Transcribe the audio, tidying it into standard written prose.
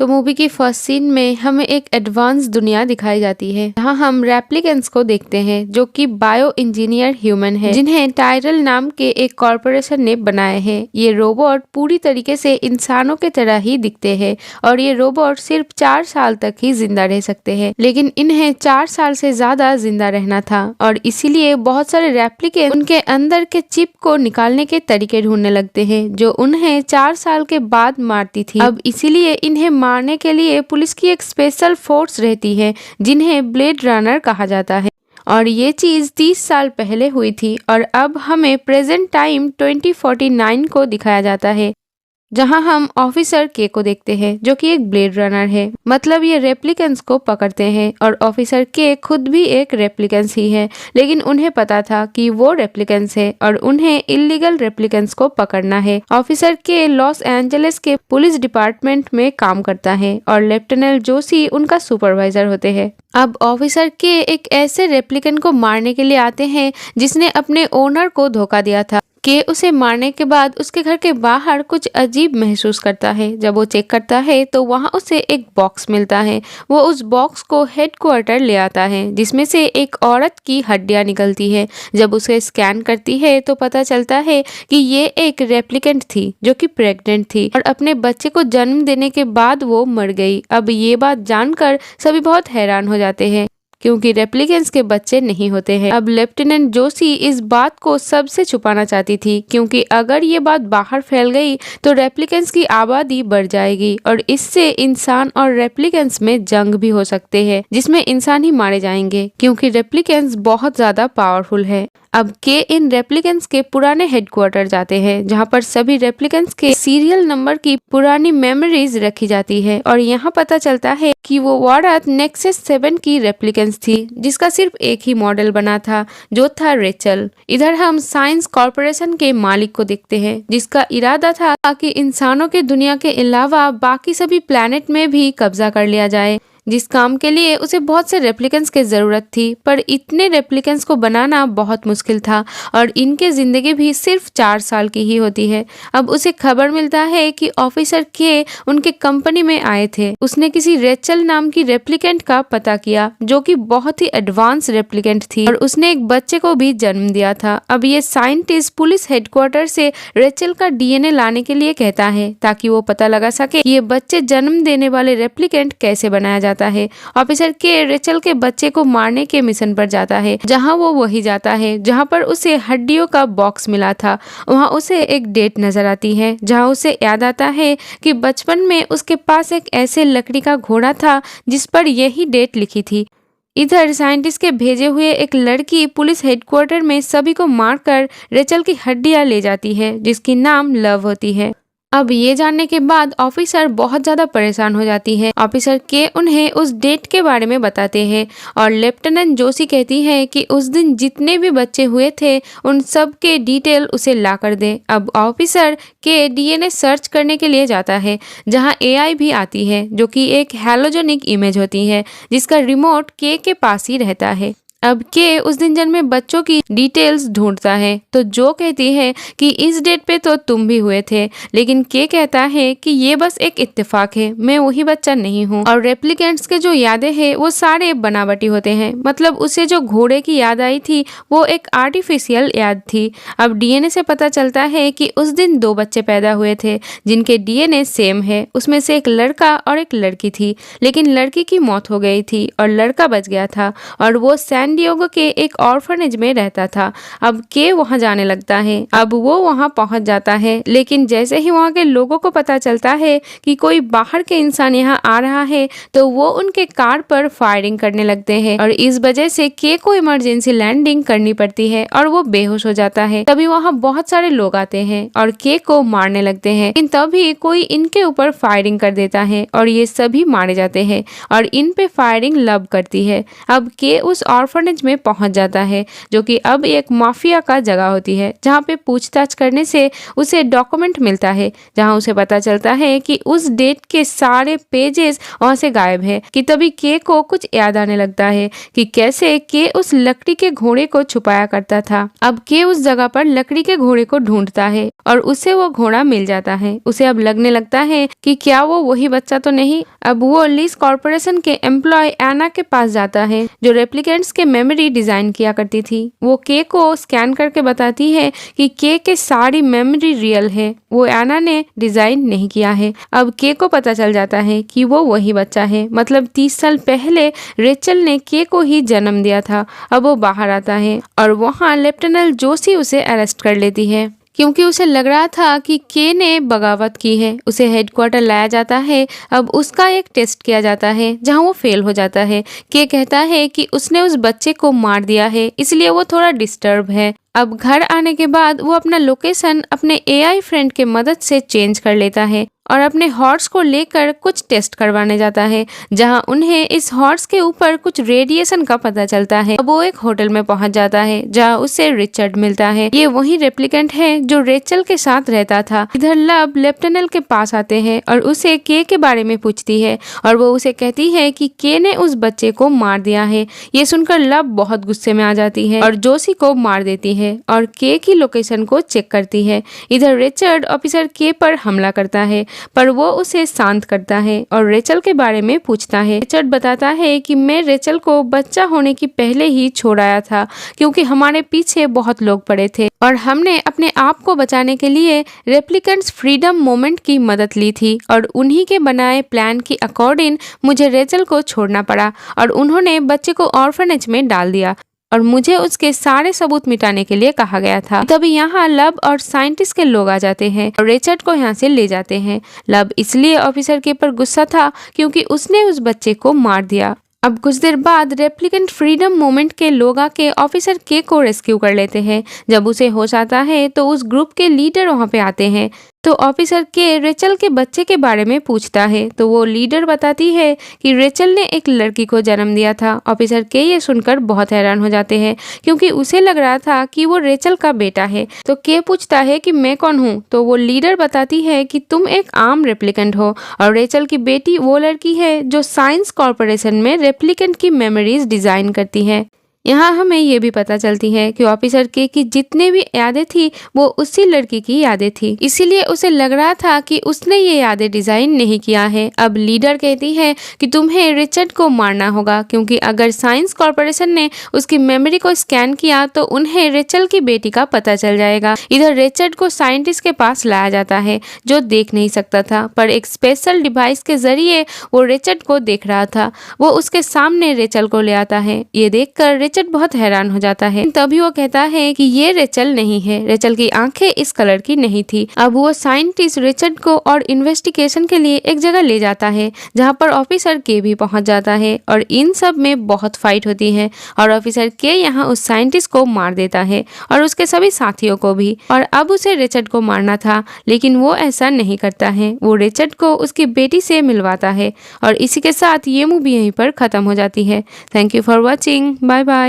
तो मूवी की first scene में हमें एक एडवांस दुनिया दिखाई जाती है जहाँ हम रेप्लिकेंट्स को देखते हैं जो कि बायो इंजीनियर ह्यूमन है जिन्हें टायरल नाम के एक कॉरपोरेशन ने बनाए हैं। ये रोबोट पूरी तरीके से इंसानों के तरह ही दिखते हैं और ये रोबोट सिर्फ 4 साल तक ही जिंदा रह सकते हैं, लेकिन इन्हें 4 साल से ज्यादा जिंदा रहना था और इसीलिए बहुत सारे रेप्लिकेंट उनके अंदर के चिप को निकालने के तरीके ढूंढने लगते हैं जो उन्हें 4 साल के बाद मारती थी। अब इसीलिए इन्हें मारने के लिए पुलिस की एक स्पेशल फोर्स रहती है जिन्हें ब्लेड रनर कहा जाता है और ये चीज 30 साल पहले हुई थी और अब हमें प्रेजेंट टाइम 2049 को दिखाया जाता है जहां हम ऑफिसर के को देखते हैं जो कि एक ब्लेड रनर है। मतलब ये रेप्लिकेंट्स को पकड़ते हैं और ऑफिसर के खुद भी एक रेप्लिकेंट्स ही है, लेकिन उन्हें पता था कि वो रेप्लिकेंट्स है और उन्हें इलीगल रेप्लिकेंट्स को पकड़ना है। ऑफिसर के लॉस एंजलिस के पुलिस डिपार्टमेंट में काम करता है और लेफ्टिनेंट जोशी उनका सुपरवाइजर होते हैं। अब ऑफिसर के एक ऐसे रेप्लिकेंट को मारने के लिए आते हैं जिसने अपने ओनर को धोखा दिया था कि उसे मारने के बाद उसके घर के बाहर कुछ अजीब महसूस करता है। जब वो चेक करता है तो वहाँ उसे एक बॉक्स मिलता है। वो उस बॉक्स को हेडक्वार्टर ले आता है जिसमें से एक औरत की हड्डियाँ निकलती है। जब उसे स्कैन करती है तो पता चलता है कि ये एक रेप्लिकेंट थी जो कि प्रेग्नेंट थी और अपने बच्चे को जन्म देने के बाद वो मर गई। अब ये बात जानकर सभी बहुत हैरान हो जाते हैं क्योंकि रेप्लिकेंट्स के बच्चे नहीं होते हैं। अब लेफ्टिनेंट जोशी इस बात को सबसे छुपाना चाहती थी क्योंकि अगर ये बात बाहर फैल गई तो रेप्लिकेंट्स की आबादी बढ़ जाएगी और इससे इंसान और रेप्लिकेंट्स में जंग भी हो सकते हैं जिसमें इंसान ही मारे जाएंगे क्योंकि रेप्लिकेंट्स बहुत ज्यादा पावरफुल है। अब के इन रेप्लिकेंट्स के पुराने हेडक्वार्टर जाते हैं जहां पर सभी रेप्लिकेंट्स के सीरियल नंबर की पुरानी मेमोरीज रखी जाती है और यहां पता चलता है कि वो औरत नेक्सस 7 की रेप्लिकेंट्स थी जिसका सिर्फ एक ही मॉडल बना था जो था रेचल। इधर हम साइंस कॉर्पोरेशन के मालिक को देखते हैं जिसका इरादा था कि इंसानों के दुनिया के अलावा बाकी सभी प्लैनेट में भी कब्जा कर लिया जाए, जिस काम के लिए उसे बहुत से रेप्लिकेंट्स की जरूरत थी। पर इतने रेप्लिकेंट्स को बनाना बहुत मुश्किल था और इनके जिंदगी भी सिर्फ 4 साल की ही होती है। अब उसे खबर मिलता है कि ऑफिसर के उनके कंपनी में आए थे। उसने किसी रेचल नाम की रेप्लिकेंट का पता किया जो कि बहुत ही एडवांस रेप्लिकेंट थी और उसने एक बच्चे को भी जन्म दिया था। अब ये साइंटिस्ट पुलिस हेडक्वार्टर से रेचल का डीएनए लाने के लिए कहता है ताकि वो पता लगा सके ये बच्चे जन्म देने वाले रेप्लिकेंट कैसे बनाया जाता है। ऑफिसर के रेचल के बच्चे को मारने के मिशन पर जाता है जहां वो वही जाता है जहां पर उसे हड्डियों का बॉक्स मिला था। वहां उसे एक डेट नजर आती है जहां उसे याद आता है कि बचपन में उसके पास एक ऐसे लकड़ी का घोड़ा था जिस पर यही डेट लिखी थी। इधर साइंटिस्ट के भेजे हुए एक लड़की पुलिस हेडक्वार्टर में सभी को मारकर रेचल की हड्डियां ले जाती है जिसकी नाम लव होती है। अब ये जानने के बाद ऑफिसर बहुत ज्यादा परेशान हो जाती है। ऑफिसर के उन्हें उस डेट के बारे में बताते हैं और लेफ्टिनेंट जोशी कहती है कि उस दिन जितने भी बच्चे हुए थे उन सब के डिटेल उसे ला कर दे। अब ऑफिसर के डीएनए सर्च करने के लिए जाता है जहां एआई भी आती है जो कि एक हैलोजेनिक इमेज होती है जिसका रिमोट के पास ही रहता है। अब के उस दिन जन्मे बच्चों की डिटेल्स ढूंढता है तो जो कहती है कि इस डेट पे तो तुम भी हुए थे, लेकिन के कहता है कि ये बस एक इत्तेफाक है, मैं वही बच्चा नहीं हूँ। और रेप्लिकेंट्स के जो यादें हैं वो सारे बनावटी होते हैं। मतलब उसे जो घोड़े की याद आई थी वो एक आर्टिफिशियल याद थी। अब डीएनए से पता चलता है कि उस दिन 2 बच्चे पैदा हुए थे जिनके डीएनए सेम है। उसमें से एक लड़का और एक लड़की थी, लेकिन लड़की की मौत हो गई थी और लड़का बच गया था और वो सैन डिएगो के एक ऑर्फनेज में रहता था। अब के वहां जाने लगता है। अब वो वहां पहुंच जाता है, लेकिन जैसे ही वहां के लोगों को पता चलता है कि कोई बाहर के इंसान यहाँ आ रहा है तो वो उनके कार पर फायरिंग करने लगते हैं और इस वजह से के को इमरजेंसी लैंडिंग करनी पड़ती है और वो बेहोश हो जाता है। तभी वहाँ बहुत सारे लोग आते हैं और के को मारने लगते हैं, लेकिन तभी कोई इनके ऊपर फायरिंग कर देता है और ये सभी मारे जाते हैं और इन पे फायरिंग लव करती है। अब के उस ऑर्फनेज ऑर्फनेज में पहुंच जाता है, जो कि अब एक माफिया का जगह होती है, जहां पे पूछताछ करने से उसे डॉक्यूमेंट मिलता है, जहां उसे पता चलता है कि उस डेट के सारे पेजेस वहां से गायब है। कि तभी के को कुछ याद आने लगता है कि कैसे के उस लकड़ी के घोड़े को छुपाया करता था। अब के उस जगह पर लकड़ी के घोड़े को ढूंढता है और उसे वो घोड़ा मिल जाता है। उसे अब लगने लगता है कि क्या वो वही बच्चा तो नहीं। अब वो लीज कॉर्पोरेशन के एम्प्लॉय एना के पास जाता है, जो रेप्लिकेंट्स के मेमोरी डिजाइन किया करती थी। वो के को स्कैन करके बताती है कि के सारी मेमोरी रियल है, वो एना ने डिजाइन नहीं किया है। अब के को पता चल जाता है कि वो वही बच्चा है, मतलब 30 साल पहले रेचल ने के को ही जन्म दिया था। अब वो बाहर आता है और वहाँ लेफ्टिनेंट जोशी उसे अरेस्ट कर लेती है, क्योंकि उसे लग रहा था कि के ने बगावत की है। उसे हेडक्वार्टर लाया जाता है। अब उसका एक टेस्ट किया जाता है, जहां वो फेल हो जाता है। के कहता है कि उसने उस बच्चे को मार दिया है, इसलिए वो थोड़ा डिस्टर्ब है। अब घर आने के बाद वो अपना लोकेशन अपने एआई फ्रेंड के मदद से चेंज कर लेता है और अपने हॉर्स को लेकर कुछ टेस्ट करवाने जाता है, जहां उन्हें इस हॉर्स के ऊपर कुछ रेडिएशन का पता चलता है। अब वो एक होटल में पहुंच जाता है, जहां उसे रिचर्ड मिलता है। ये वही रेप्लिकेंट है जो रेचल के साथ रहता था। इधर लव लेफ्टिनेंट के पास आते हैं और उसे के बारे में पूछती है और वो उसे कहती है कि के ने उस बच्चे को मार दिया है। ये सुनकर लव बहुत गुस्से में आ जाती है और जोशी को मार देती है और के की लोकेशन को चेक करती है। इधर रिचर्ड ऑफिसर के पर हमला करता है, पर वो उसे शांत करता है और रेचल के बारे में पूछता है। रिचर्ड बताता है कि मैं रेचल को बच्चा होने की पहले ही छोड़ आया था, क्योंकि हमारे पीछे बहुत लोग पड़े थे और हमने अपने आप को बचाने के लिए रेप्लिकेंट्स फ्रीडम मूवमेंट की मदद ली थी और उन्हीं के बनाए प्लान के अकॉर्डिंग मुझे रेचल को छोड़ना पड़ा और उन्होंने बच्चे को ऑर्फनेज में डाल दिया और मुझे उसके सारे सबूत मिटाने के लिए कहा गया था। तभी यहाँ लव और साइंटिस्ट के लोग आ जाते हैं और रिचर्ड को यहाँ से ले जाते हैं। लव इसलिए ऑफिसर के पर गुस्सा था क्योंकि उसने उस बच्चे को मार दिया। अब कुछ देर बाद रेप्लिकेंट फ्रीडम मूवमेंट के लोग आके ऑफिसर के को रेस्क्यू कर लेते हैं। जब उसे होश आता है तो उस ग्रुप के लीडर वहाँ पे आते हैं, तो ऑफिसर के रेचल के बच्चे के बारे में पूछता है, तो वो लीडर बताती है कि रेचल ने एक लड़की को जन्म दिया था। ऑफिसर के ये सुनकर बहुत हैरान हो जाते हैं, क्योंकि उसे लग रहा था कि वो रेचल का बेटा है। तो के पूछता है कि मैं कौन हूँ, तो वो लीडर बताती है कि तुम एक आम रेप्लिकेंट हो और रेचल की बेटी वो लड़की है जो साइंस कॉर्पोरेशन में रेप्लिकेंट की मेमोरीज डिजाइन करती है। यहाँ हमें ये भी पता चलती है कि ऑफिसर के की जितने भी यादें थी वो उसी लड़की की यादें थी, इसीलिए उसे लग रहा था कि उसने ये यादें डिजाइन नहीं किया है। अब लीडर कहती है कि तुम्हें रिचर्ड को मारना होगा, क्योंकि अगर साइंस कॉर्पोरेशन ने उसकी मेमोरी को स्कैन किया तो उन्हें रेचल की बेटी का पता चल जाएगा। इधर रिचर्ड को साइंटिस्ट के पास लाया जाता है, जो देख नहीं सकता था, पर एक स्पेशल डिवाइस के जरिए वो रिचर्ड को देख रहा था। वो उसके सामने रेचल को ले आता है। ये देखकर रिचर्ड बहुत हैरान हो जाता है। तभी वो कहता है कि ये रेचल नहीं है, रेचल की आंखें इस कलर की नहीं थी। अब वो साइंटिस्ट रिचर्ड को और इन्वेस्टिगेशन के लिए एक जगह ले जाता है, जहाँ पर ऑफिसर के भी पहुंच जाता है और इन सब में बहुत फाइट होती है और ऑफिसर के यहाँ उस साइंटिस्ट को मार देता है और उसके सभी साथियों को भी। और अब उसे रिचर्ड को मारना था, लेकिन वो ऐसा नहीं करता है। वो रिचर्ड को उसकी बेटी से मिलवाता है और इसी के साथ ये मूवी यहीं पर खत्म हो जाती है। Thank you for watching. Bye bye.